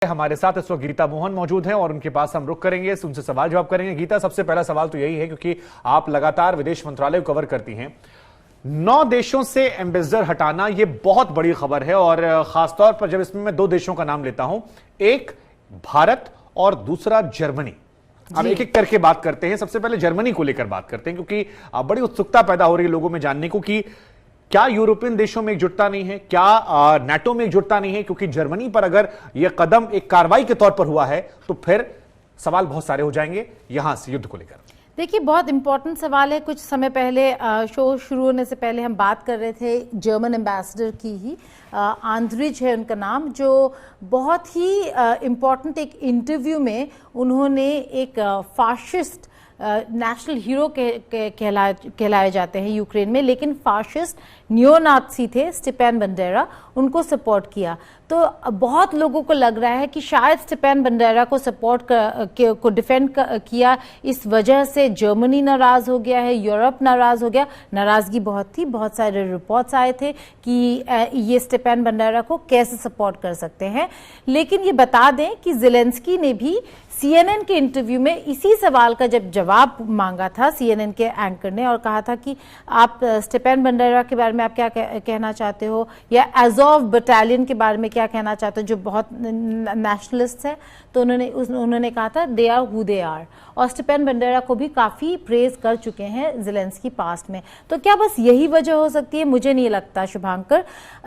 हमारे साथ इस वक्त गीता मोहन मौजूद हैं और उनके पास हम रुक करेंगे, उनसे सवाल जवाब करेंगे। गीता, सबसे पहला सवाल तो यही है क्योंकि आप लगातार विदेश मंत्रालय को कवर करती हैं। 9 देशों से एम्बेसडर हटाना यह बहुत बड़ी खबर है और खासतौर पर जब इसमें मैं 2 देशों का नाम लेता हूं, एक भारत और दूसरा जर्मनी। अब एक एक करके बात करते हैं। सबसे पहले जर्मनी को लेकर बात करते हैं क्योंकि बड़ी उत्सुकता पैदा हो रही है लोगों में जानने को कि क्या यूरोपियन देशों में एकजुटता नहीं है, क्या नाटो में एकजुटता नहीं है? क्योंकि जर्मनी पर अगर यह कदम एक कार्रवाई के तौर पर हुआ है तो फिर सवाल बहुत सारे हो जाएंगे यहां से युद्ध को लेकर। देखिए, बहुत इंपॉर्टेंट सवाल है। कुछ समय पहले शो शुरू होने से पहले हम बात कर रहे थे जर्मन एम्बेसडर की ही, आंद्रिज है उनका नाम, जो बहुत ही इम्पॉर्टेंट एक इंटरव्यू में उन्होंने एक फाशिस्ट नेशनल हीरो कहलाए जाते हैं यूक्रेन में, लेकिन फाशिस्ट नियोनाजी थे स्टेपन बंडेरा, उनको सपोर्ट किया। तो बहुत लोगों को लग रहा है कि शायद स्टेपन बंडेरा को सपोर्ट को डिफेंड किया, इस वजह से जर्मनी नाराज हो गया है, यूरोप नाराज हो गया। नाराजगी बहुत थी, बहुत सारे रिपोर्ट्स आए थे कि ये स्टेपन बंडेरा को कैसे सपोर्ट कर सकते हैं। लेकिन ये बता दें कि ज़ेलेंस्की ने भी CNN के इंटरव्यू में इसी सवाल का जब जवाब मांगा था CNN के एंकर ने, और कहा था कि आप स्टेपन बंडेरा के बारे में आप क्या कहना चाहते हो, या अज़ोव बटालियन के बारे में क्या कहना चाहते हो जो बहुत नेशनलिस्ट है। तो उन्होंने कहा था they are who they are, और स्टेपन बंडेरा को भी काफ़ी प्रेज कर चुके हैं ज़ेलेंस्की पास्ट में। तो क्या बस यही वजह हो सकती है? मुझे नहीं लगता शुभांकर।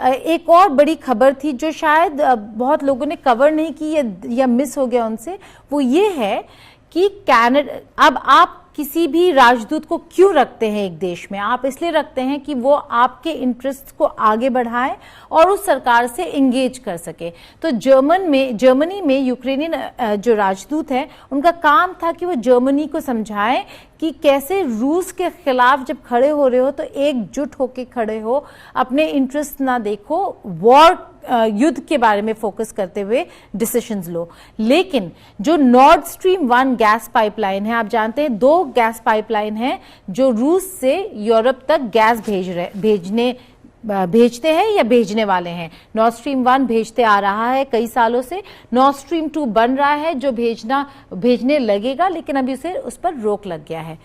एक और बड़ी खबर थी जो शायद बहुत लोगों ने कवर नहीं की या मिस हो गया उनसे, वो ये है कि कनाडा, अब आप किसी भी राजदूत को क्यों रखते हैं एक देश में? आप इसलिए रखते हैं कि वो आपके इंटरेस्ट को आगे बढ़ाए और उस सरकार से एंगेज कर सके। तो जर्मनी में यूक्रेनियन जो राजदूत हैं, उनका काम था कि वो जर्मनी को समझाएं कि कैसे रूस के खिलाफ जब खड़े हो रहे हो तो एकजुट होकर खड़े हो, अपने इंटरेस्ट ना देखो, वॉर युद्ध के बारे में फोकस करते हुए डिसीजंस लो। लेकिन जो नॉर्ड स्ट्रीम 1 गैस पाइपलाइन है, आप जानते हैं 2 गैस पाइपलाइन है जो रूस से यूरोप तक गैस भेजते हैं या भेजने वाले हैं। नॉर्ड स्ट्रीम 1 भेजते आ रहा है कई सालों से, नॉर्ड स्ट्रीम 2 बन रहा है जो भेजने लगेगा, लेकिन अभी उस पर रोक लग गया है।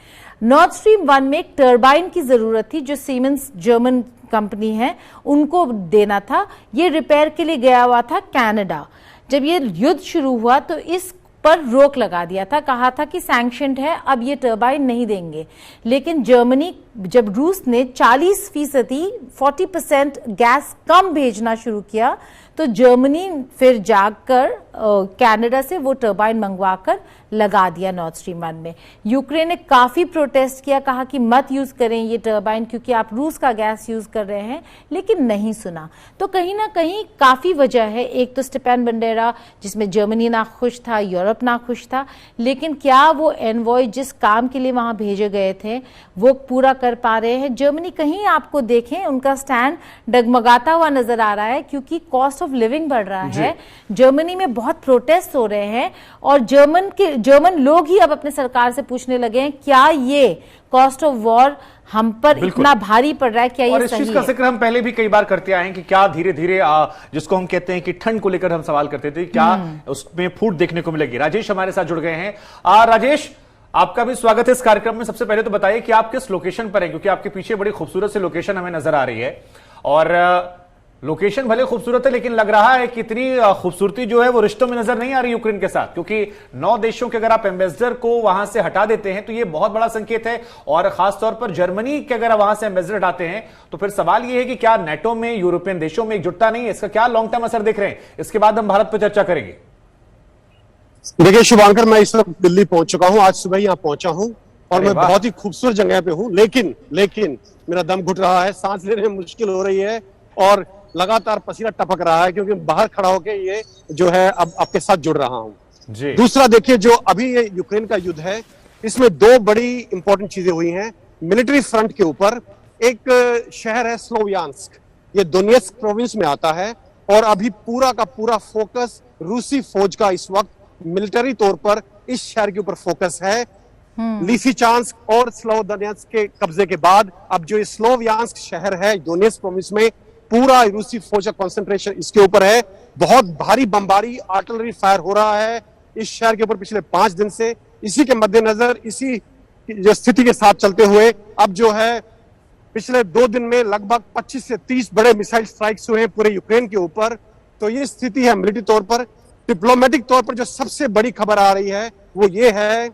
नॉर्ड स्ट्रीम 1 में एक टर्बाइन की जरूरत थी जो सीमेंस जर्मन कंपनी है उनको देना था। ये रिपेयर के लिए गया हुआ था कनाडा। जब ये युद्ध शुरू हुआ तो इस पर रोक लगा दिया था, कहा था कि सैंक्शनड है, अब ये टर्बाइन नहीं देंगे। लेकिन जर्मनी, जब रूस ने 40% गैस कम भेजना शुरू किया तो जर्मनी फिर जाकर कनाडा से वो टर्बाइन मंगवाकर लगा दिया नॉर्ड स्ट्रीम 1 में। यूक्रेन ने काफी प्रोटेस्ट किया, कहा कि मत यूज करें ये टर्बाइन क्योंकि आप रूस का गैस यूज कर रहे हैं, लेकिन नहीं सुना। तो कहीं ना कहीं काफी वजह है। एक तो स्टेपन बंडेरा, जिसमें जर्मनी ना खुश था, यूरोप ना खुश था, लेकिन क्या वो एनवॉय जिस काम के लिए वहां भेजे गए थे वो पूरा कर पा रहे हैं? जर्मनी कहीं आपको देखें उनका स्टैंड डगमगाता हुआ नजर आ रहा है क्योंकि कॉस्ट ऑफ लिविंग बढ़ रहा है। जर्मनी में बहुत प्रोटेस्ट हो रहे हैं और जर्मन लोग ही अब अपने सरकार से पूछने लगे हैं क्या ये कॉस्ट ऑफ वॉर हम पर इतना भारी पड़ रहा है, क्या ये सही है? इस चीज का जिक्र हम पहले भी कई बार करते आए हैं कि क्या धीरे धीरे जिसको हम कहते हैं कि ठंड को लेकर हम सवाल करते थे, क्या उसमें फूट देखने को मिलेगी? राजेश हमारे साथ जुड़ गए हैं। राजेश, आपका भी स्वागत है इस कार्यक्रम में। सबसे पहले तो बताइए कि आप किस लोकेशन पर हैं, क्योंकि आपके पीछे बड़ी खूबसूरत सी लोकेशन हमें नजर आ रही है, और लोकेशन भले खूबसूरत है लेकिन लग रहा है कि इतनी खूबसूरती जो है वो रिश्तों में नजर नहीं आ रही यूक्रेन के साथ, क्योंकि 9 देशों के अगर आप एम्बेसडर को वहां से हटा देते हैं तो ये बहुत बड़ा संकेत है। और खासतौर पर जर्मनी के अगर वहां से एम्बेसडर हटाते हैं तो फिर सवाल ये है कि क्या नाटो में, यूरोपियन देशों में एकजुटता नहीं है? इसका क्या लॉन्ग टर्म असर देख रहे हैं? इसके बाद हम भारत पर चर्चा करेंगे। देखिए शुभांकर, मैं इस वक्त दिल्ली पहुंच चुका हूं, आज सुबह यहाँ पहुंचा हूं और मैं बहुत ही खूबसूरत जगह पे हूं, लेकिन मेरा दम घुट रहा है, सांस लेने में मुश्किल हो रही है और लगातार पसीना टपक रहा है क्योंकि बाहर खड़ा होकर ये जो है अब आपके साथ जुड़ रहा हूं। दूसरा देखिए, जो अभी ये यूक्रेन का युद्ध है इसमें 2 बड़ी इंपॉर्टेंट चीजें हुई हैं। मिलिट्री फ्रंट के ऊपर एक शहर है स्लोवियांस्क, ये दोनेत्स्क प्रोविंस में आता है, और अभी पूरा का पूरा फोकस रूसी फौज का इस वक्त मिलिट्री तौर पर इस शहर के ऊपर फोकस है। लिसिचांस्क और स्लोवियांस्क के कब्जे के बाद अब जो ये स्लोवियांस्क शहर है दोनेत्स्क प्रोविंस में, पूरा रूसी फौज का कंसंट्रेशन इसके ऊपर है। बहुत भारी बमबारी आर्टिलरी फायर हो रहा है इस शहर के ऊपर पिछले 5 दिन से। इसी के मद्देनजर, इसी जो स्थिति के साथ चलते हुए अब जो है पिछले 2 दिन में लगभग 25 से 30 बड़े मिसाइल स्ट्राइक्स हुए हैं पूरे यूक्रेन के ऊपर। तो ये स्थिति है मिलिट्री तौर पर। डिप्लोमेटिक तौर पर जो सबसे बड़ी खबर आ रही है वो ये है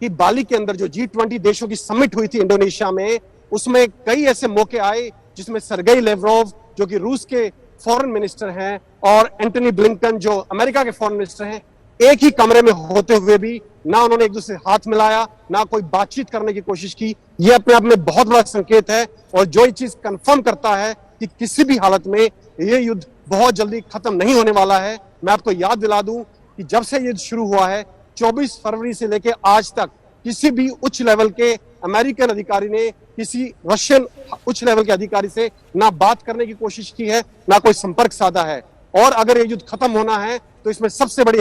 कि बाली के अंदर जो G20 देशों की समिट हुई थी इंडोनेशिया में, उसमें कई ऐसे मौके आए जिसमें सर्गेई लेवरोव जो कि रूस के फॉरेन मिनिस्टर हैं और एंटनी ब्लिंकन जो अमेरिका के फॉरेन मिनिस्टर हैं, एक ही कमरे में होते हुए भी ना उन्होंने एक दूसरे से हाथ मिलाया, ना कोई बातचीत करने की कोशिश की। यह अपने आप में बहुत बड़ा संकेत है और जो ये चीज कंफर्म करता है कि किसी भी हालत में यह युद्ध बहुत जल्दी खत्म नहीं होने वाला है। मैं आपको याद दिला दूं कि जब से युद्ध शुरू हुआ है 24 फरवरी से लेकर आज तक किसी भी उच्च लेवल के अमेरिकन अधिकारी ने किसी रशियन उच्च लेवल के अधिकारी से ना बात करने की कोशिश की है, ना कोई संपर्क साधा है। और अगर ये युद्ध खत्म होना है तो इसमें सबसे बड़ी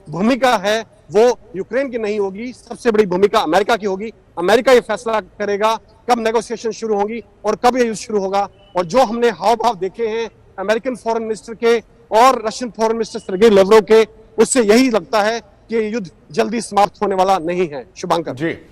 भूमिका है वो यूक्रेन की नहीं होगी, सबसे बड़ी भूमिका अमेरिका की होगी। अमेरिका ये फैसला करेगा कब नेगोशिएशन शुरू होंगी और कब ये युद्ध शुरू होगा। और जो हमने हाव भाव देखे हैं अमेरिकन फॉरेन मिनिस्टर के और Russian foreign minister Sergei Lavrov के, उससे यही लगता है कि युद्ध जल्दी समाप्त होने वाला नहीं है। शुभांकर जी।